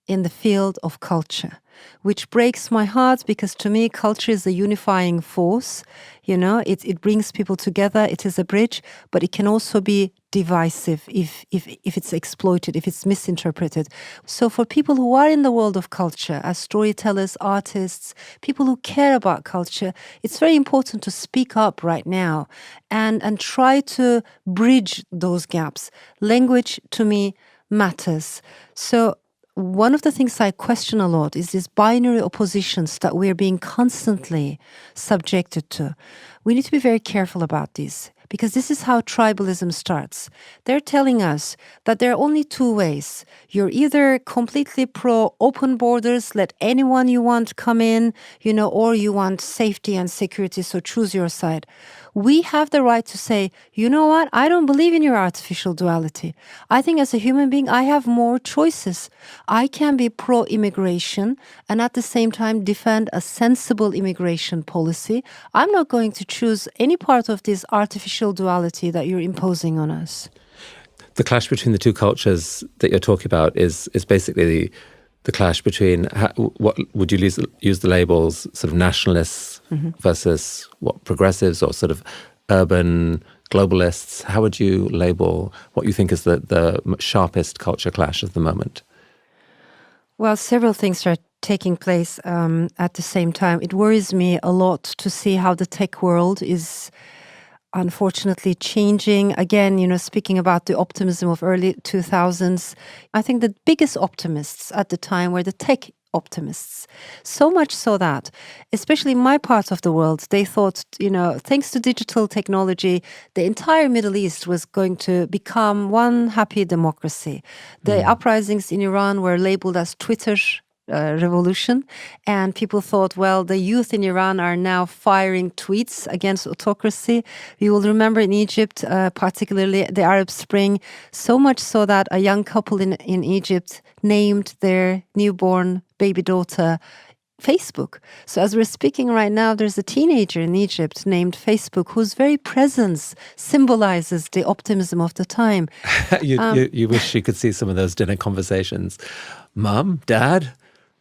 in the field of culture, which breaks my heart, because to me, culture is a unifying force. It brings people together. It is a bridge, but it can also be divisive if it's exploited, if it's misinterpreted. So for people who are in the world of culture, as storytellers, artists, people who care about culture, it's very important to speak up right now and try to bridge those gaps. Language, to me, matters. So one of the things I question a lot is these binary oppositions that we're being constantly subjected to. We need to be very careful about this, because this is how tribalism starts. They're telling us that there are only two ways. You're either completely pro open borders, let anyone you want come in, or you want safety and security, so choose your side. We have the right to say, you know what, I don't believe in your artificial duality. I think as a human being, I have more choices. I can be pro-immigration and at the same time defend a sensible immigration policy. I'm not going to choose any part of this artificial duality that you're imposing on us. The clash between the two cultures that you're talking about is basically the clash between what would you use the labels sort of nationalists versus what progressives, or sort of urban globalists? How would you label what you think is the sharpest culture clash of the moment? Well, several things are taking place at the same time. It worries me a lot to see how the tech world is unfortunately changing. Again, speaking about the optimism of early 2000s, I think the biggest optimists at the time were the tech optimists. So much so that, especially in my part of the world, they thought, thanks to digital technology, the entire Middle East was going to become one happy democracy. The uprisings in Iran were labeled as Twitter revolution, and people thought, well, the youth in Iran are now firing tweets against autocracy. You will remember in Egypt, particularly the Arab Spring, so much so that a young couple in Egypt named their newborn baby daughter Facebook. So as we're speaking right now, there's a teenager in Egypt named Facebook whose very presence symbolizes the optimism of the time. You wish you could see some of those dinner conversations. Mom, Dad,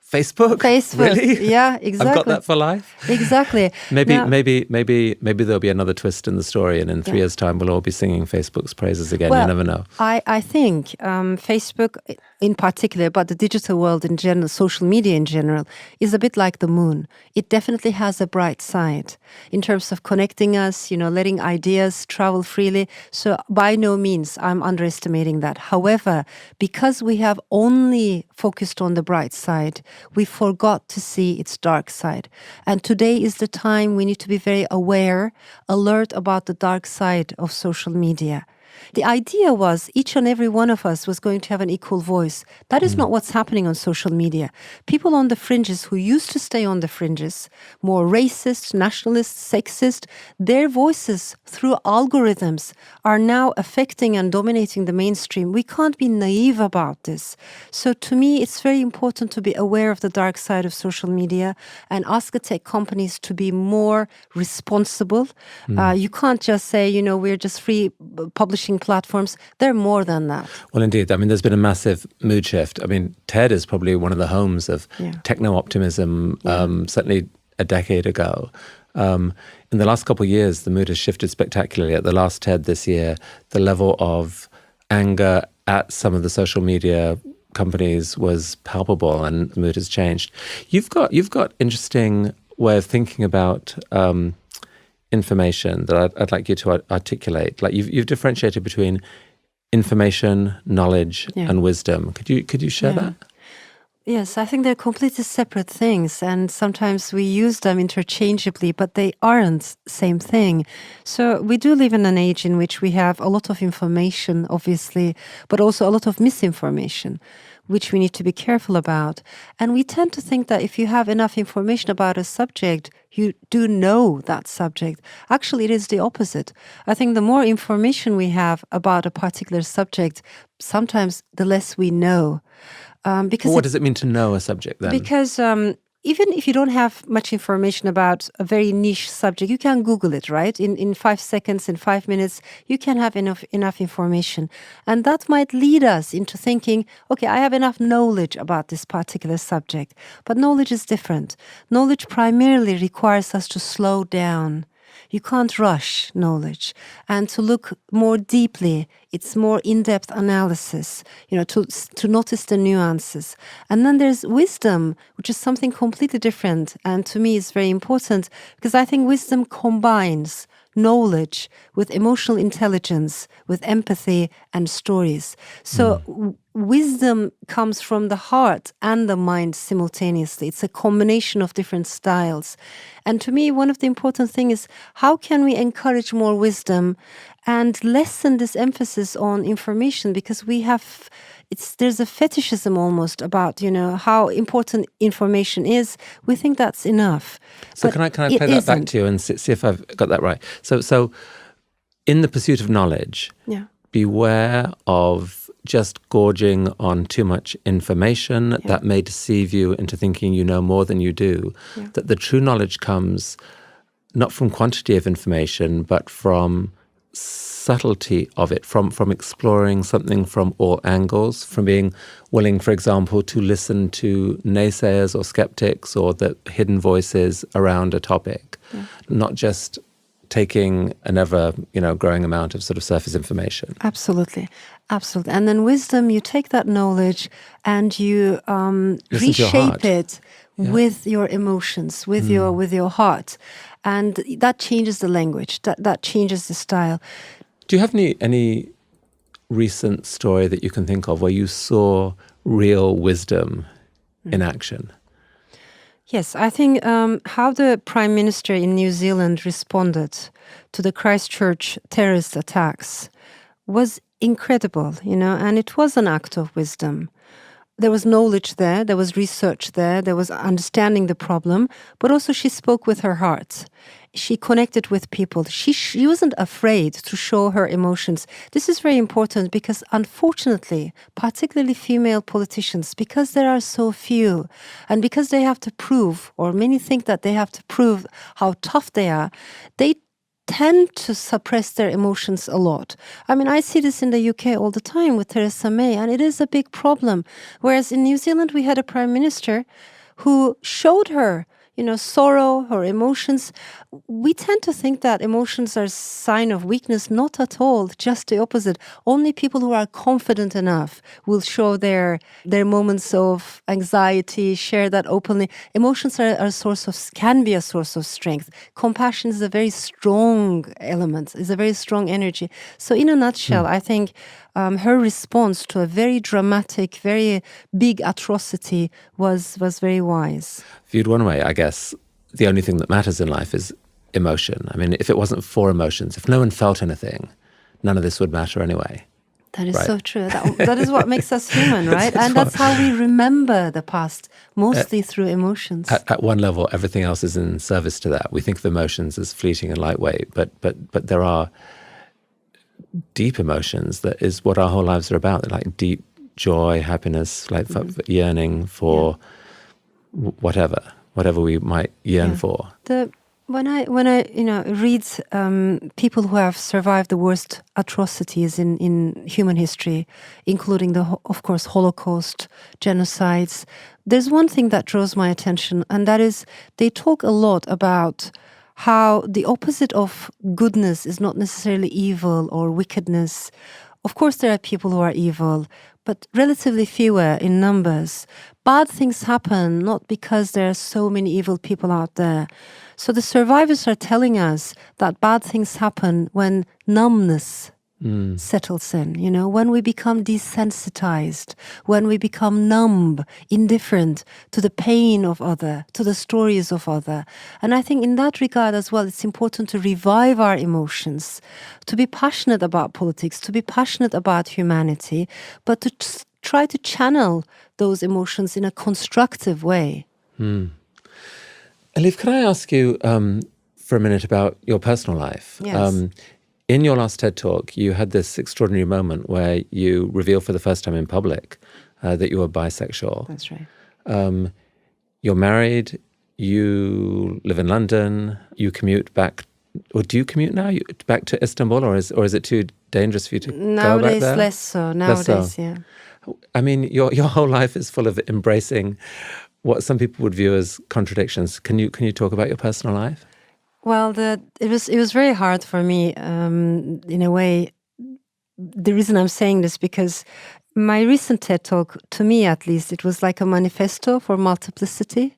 Facebook? Really? Yeah, exactly. I've got that for life? Exactly. Maybe there'll be another twist in the story, and in 3 years' time we'll all be singing Facebook's praises again. Well, you never know. I think Facebook in particular, but the digital world in general, social media in general, is a bit like the moon. It definitely has a bright side in terms of connecting us, letting ideas travel freely. So by no means I'm underestimating that. However, because we have only focused on the bright side, we forgot to see its dark side. And today is the time we need to be very aware, alert about the dark side of social media. The idea was each and every one of us was going to have an equal voice. That is not what's happening on social media. People on the fringes who used to stay on the fringes, more racist, nationalist, sexist, their voices through algorithms are now affecting and dominating the mainstream. We can't be naive about this. So to me, it's very important to be aware of the dark side of social media and ask the tech companies to be more responsible. You can't just say, we're just free publishing platforms. They're more than that. Well, indeed. I mean, there's been a massive mood shift. I mean, TED is probably one of the homes of techno-optimism, certainly a decade ago. In the last couple of years, the mood has shifted spectacularly. At the last TED this year, the level of anger at some of the social media companies was palpable, and the mood has changed. You've got interesting way of thinking about information that I'd like you to articulate. Like you've differentiated between information, knowledge, and wisdom. Could you share that? Yes, I think they're completely separate things, and sometimes we use them interchangeably, but they aren't the same thing. So we do live in an age in which we have a lot of information, obviously, but also a lot of misinformation, which we need to be careful about. And we tend to think that if you have enough information about a subject, you do know that subject. Actually, it is the opposite. I think the more information we have about a particular subject, sometimes the less we know. Because what does it mean to know a subject then? Because even if you don't have much information about a very niche subject, you can Google it, right? In 5 seconds, in 5 minutes, you can have enough information. And that might lead us into thinking, okay, I have enough knowledge about this particular subject. But knowledge is different. Knowledge primarily requires us to slow down. You can't rush knowledge. And to look more deeply, it's more in-depth analysis, to notice the nuances. And then there's wisdom, which is something completely different. And to me, it's very important because I think wisdom combines knowledge with emotional intelligence, with empathy and stories. So wisdom comes from the heart and the mind simultaneously. It's a combination of different styles. And to me, one of the important things is how can we encourage more wisdom and lessen this emphasis on information, because there's a fetishism almost about, how important information is. We think that's enough. So can I play that back to you and see if I've got that right? So in the pursuit of knowledge, beware of just gorging on too much information that may deceive you into thinking you know more than you do. That the true knowledge comes not from quantity of information, but from subtlety of it, from exploring something from all angles, from being willing, for example, to listen to naysayers or skeptics or the hidden voices around a topic, not just taking an ever, growing amount of sort of surface information. Absolutely. Absolutely. And then wisdom, you take that knowledge and you reshape it with your emotions, with your heart. And that changes the language, that changes the style. Do you have any recent story that you can think of where you saw real wisdom in action? Yes, I think how the Prime Minister in New Zealand responded to the Christchurch terrorist attacks was incredible, and it was an act of wisdom. There was knowledge there was research there was understanding the problem, but also she spoke with her heart. She connected with people. She wasn't afraid to show her emotions. This is very important because unfortunately, particularly female politicians, because there are so few and because they have to prove, or many think that they have to prove how tough they are, they tend to suppress their emotions a lot. I mean, I see this in the UK all the time with Theresa May, and it is a big problem. Whereas in New Zealand, we had a prime minister who showed her, sorrow, her emotions. We tend to think that emotions are a sign of weakness. Not at all, just the opposite. Only people who are confident enough will show their moments of anxiety, share that openly. Emotions can be a source of strength. Compassion is a very strong element, is a very strong energy. So in a nutshell, I think her response to a very dramatic, very big atrocity was very wise. Viewed one way, I guess, the only thing that matters in life is emotion. I mean, if it wasn't for emotions, if no one felt anything, none of this would matter anyway. That is so true. That is what makes us human, right? That's how we remember the past, mostly through emotions. At one level, everything else is in service to that. We think of emotions as fleeting and lightweight, but there are deep emotions that is what our whole lives are about. They're like deep joy, happiness, like yearning for whatever we might yearn for. When I read people who have survived the worst atrocities in human history, including of course Holocaust, genocides, there's one thing that draws my attention, and that is they talk a lot about how the opposite of goodness is not necessarily evil or wickedness. Of course, there are people who are evil, but relatively fewer in numbers. Bad things happen not because there are so many evil people out there. So the survivors are telling us that bad things happen when numbness settles in, when we become desensitized, when we become numb, indifferent to the pain of other, to the stories of other. And I think in that regard as well, it's important to revive our emotions, to be passionate about politics, to be passionate about humanity, but to try to channel those emotions in a constructive way. Elif, can I ask you for a minute about your personal life? Yes. In your last TED Talk, you had this extraordinary moment where you revealed for the first time in public that you were bisexual. That's right. You're married, you live in London, you commute back, or do you commute now back to Istanbul, or is it too dangerous for you to go back there? Less so. Nowadays, yeah. I mean, your whole life is full of embracing what some people would view as contradictions. Can you talk about your personal life? Well, it was very hard for me, in a way. The reason I'm saying this because my recent TED Talk, to me at least, it was like a manifesto for multiplicity,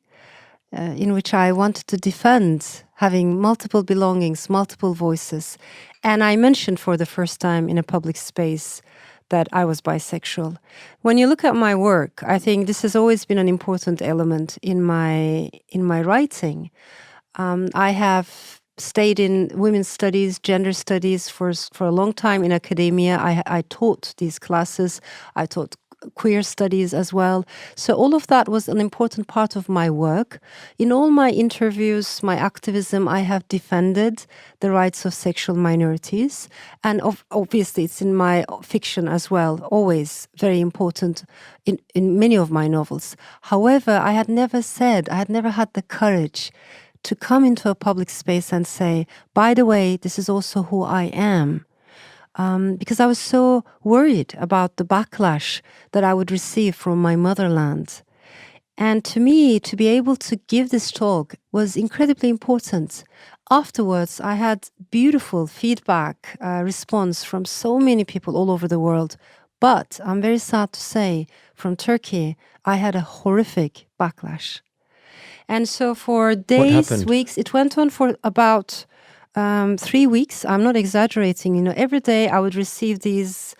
in which I wanted to defend having multiple belongings, multiple voices. And I mentioned for the first time in a public space that I was bisexual. When you look at my work, I think this has always been an important element in my writing. I have stayed in women's studies, gender studies for a long time in academia. I taught these classes. I taught queer studies as well. So all of that was an important part of my work. In all my interviews, my activism, I have defended the rights of sexual minorities. And obviously it's in my fiction as well, always very important in many of my novels. However, I had never had the courage to come into a public space and say, by the way, this is also who I am. Because I was so worried about the backlash that I would receive from my motherland. And to me, to be able to give this talk was incredibly important. Afterwards, I had beautiful feedback, response from so many people all over the world. But I'm very sad to say, from Turkey, I had a horrific backlash. And so for days, weeks, it went on for about 3 weeks. I'm not exaggerating. Every day I would receive these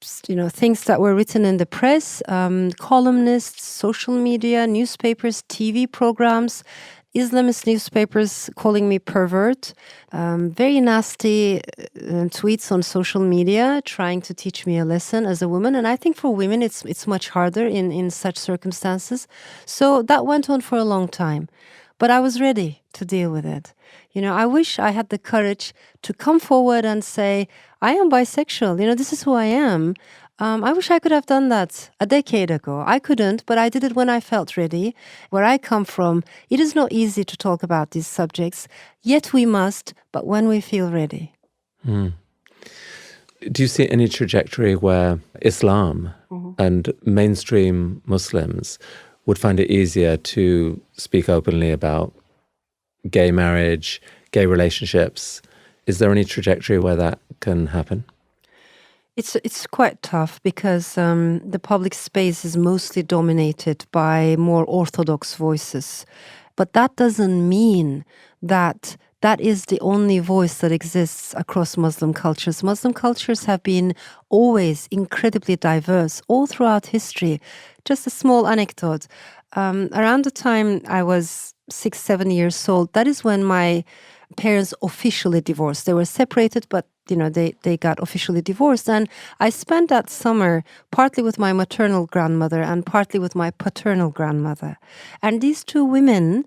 things that were written in the press, columnists, social media, newspapers, TV programs, Islamist newspapers calling me pervert, very nasty tweets on social media trying to teach me a lesson as a woman. And I think for women it's much harder in such circumstances. So that went on for a long time. But I was ready to deal with it. I wish I had the courage to come forward and say, I am bisexual. This is who I am. I wish I could have done that a decade ago. I couldn't, but I did it when I felt ready. Where I come from, it is not easy to talk about these subjects, yet we must, but when we feel ready. Do you see any trajectory where Islam and mainstream Muslims would find it easier to speak openly about gay marriage, gay relationships? Is there any trajectory where that can happen? It's quite tough because the public space is mostly dominated by more orthodox voices. But that doesn't mean that is the only voice that exists across Muslim cultures. Muslim cultures have been always incredibly diverse all throughout history. Just a small anecdote. Around the time I was 6-7 years old, that is when my parents officially divorced. They were separated, but they got officially divorced. And I spent that summer partly with my maternal grandmother and partly with my paternal grandmother. And these two women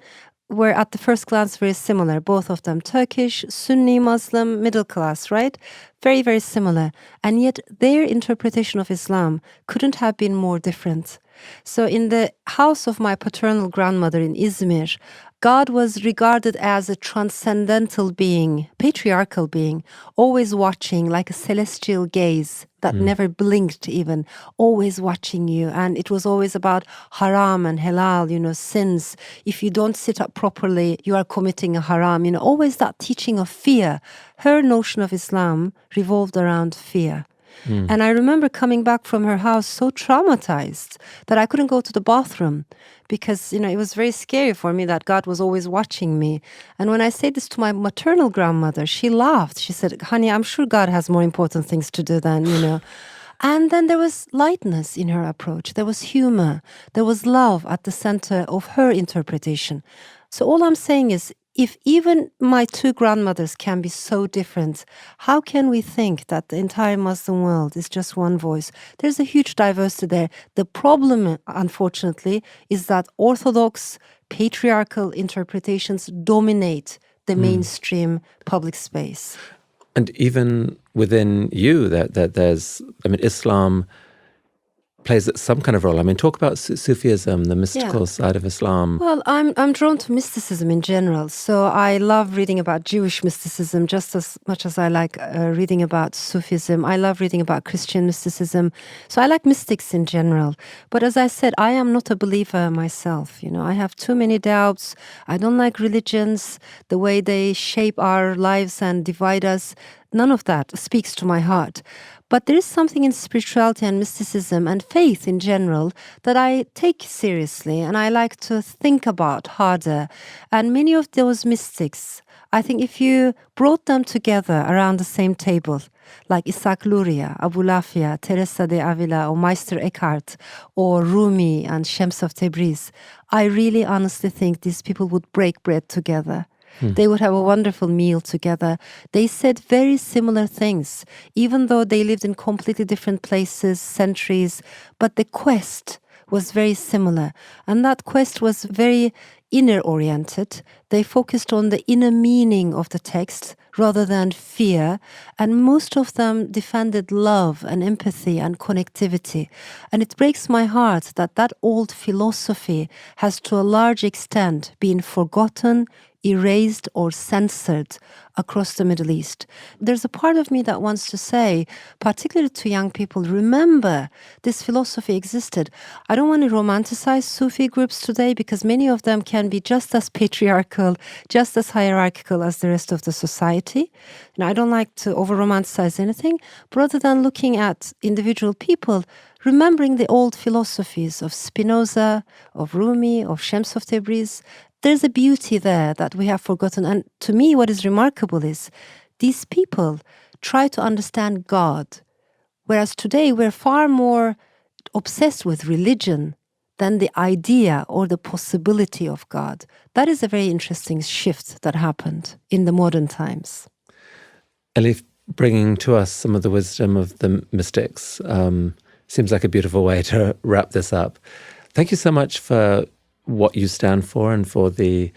were at the first glance very similar, both of them Turkish, Sunni Muslim, middle class, right? Very, very similar. And yet their interpretation of Islam couldn't have been more different. So in the house of my paternal grandmother in Izmir, God was regarded as a transcendental being, patriarchal being, always watching like a celestial gaze that never blinked even, always watching you. And it was always about haram and halal, sins. If you don't sit up properly, you are committing a haram, always that teaching of fear. Her notion of Islam revolved around fear. And I remember coming back from her house so traumatized that I couldn't go to the bathroom because, it was very scary for me that God was always watching me. And when I said this to my maternal grandmother, she laughed. She said, honey, I'm sure God has more important things to do than. And then there was lightness in her approach. There was humor. There was love at the center of her interpretation. So all I'm saying is, if even my two grandmothers can be so different, how can we think that the entire Muslim world is just one voice? There's a huge diversity there. The problem, unfortunately, is that orthodox, patriarchal interpretations dominate the mainstream public space. And even within you, that there's, Islam plays some kind of role. Talk about Sufism, the mystical side of Islam. Well, I'm drawn to mysticism in general. So I love reading about Jewish mysticism just as much as I like reading about Sufism. I love reading about Christian mysticism. So I like mystics in general. But as I said, I am not a believer myself. I have too many doubts. I don't like religions, the way they shape our lives and divide us. None of that speaks to my heart. But there is something in spirituality and mysticism and faith in general that I take seriously and I like to think about harder. And many of those mystics, I think if you brought them together around the same table, like Isaac Luria, Abu Lafia, Teresa de Avila, or Meister Eckhart, or Rumi and Shams of Tabriz, I really honestly think these people would break bread together. They would have a wonderful meal together. They said very similar things, even though they lived in completely different places, centuries, but the quest was very similar. And that quest was very inner-oriented. They focused on the inner meaning of the text, rather than fear. And most of them defended love and empathy and connectivity. And it breaks my heart that that old philosophy has to a large extent been forgotten, erased or censored across the Middle East. There's a part of me that wants to say, particularly to young people, remember this philosophy existed. I don't want to romanticize Sufi groups today because many of them can be just as patriarchal, just as hierarchical as the rest of the society. And I don't like to over-romanticize anything, but rather than looking at individual people, remembering the old philosophies of Spinoza, of Rumi, of Shams of Tabriz, there's a beauty there that we have forgotten. And to me, what is remarkable is these people try to understand God, whereas today we're far more obsessed with religion than the idea or the possibility of God. That is a very interesting shift that happened in the modern times. Elif, bringing to us some of the wisdom of the mystics seems like a beautiful way to wrap this up. Thank you so much for what you stand for and for the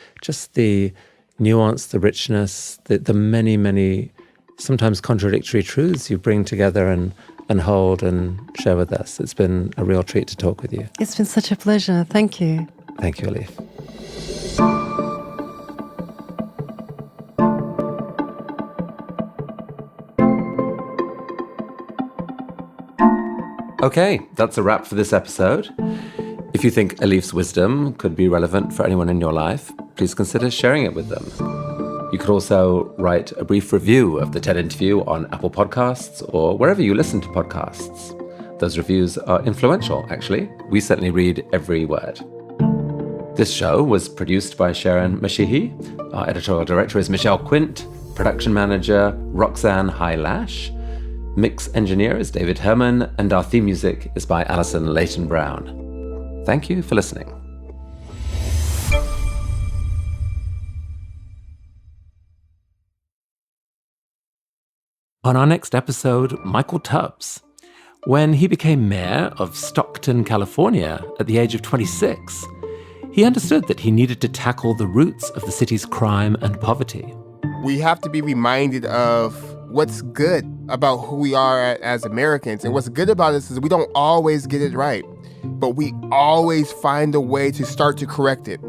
nuance, the richness, the many, many sometimes contradictory truths you bring together and hold and share with us. It's been a real treat to talk with you. It's been such a pleasure. Thank you. Thank you, Elif. Okay, that's a wrap for this episode. If you think Elif's wisdom could be relevant for anyone in your life, please consider sharing it with them. You could also write a brief review of the TED interview on Apple Podcasts or wherever you listen to podcasts. Those reviews are influential, actually. We certainly read every word. This show was produced by Sharon Mashihi. Our editorial director is Michelle Quint. Production manager, Roxanne Highlash. Mix engineer is David Herman. And our theme music is by Alison Leighton Brown. Thank you for listening. On our next episode, Michael Tubbs. When he became mayor of Stockton, California at the age of 26, he understood that he needed to tackle the roots of the city's crime and poverty. We have to be reminded of what's good about who we are as Americans. And what's good about us is we don't always get it right, but we always find a way to start to correct it.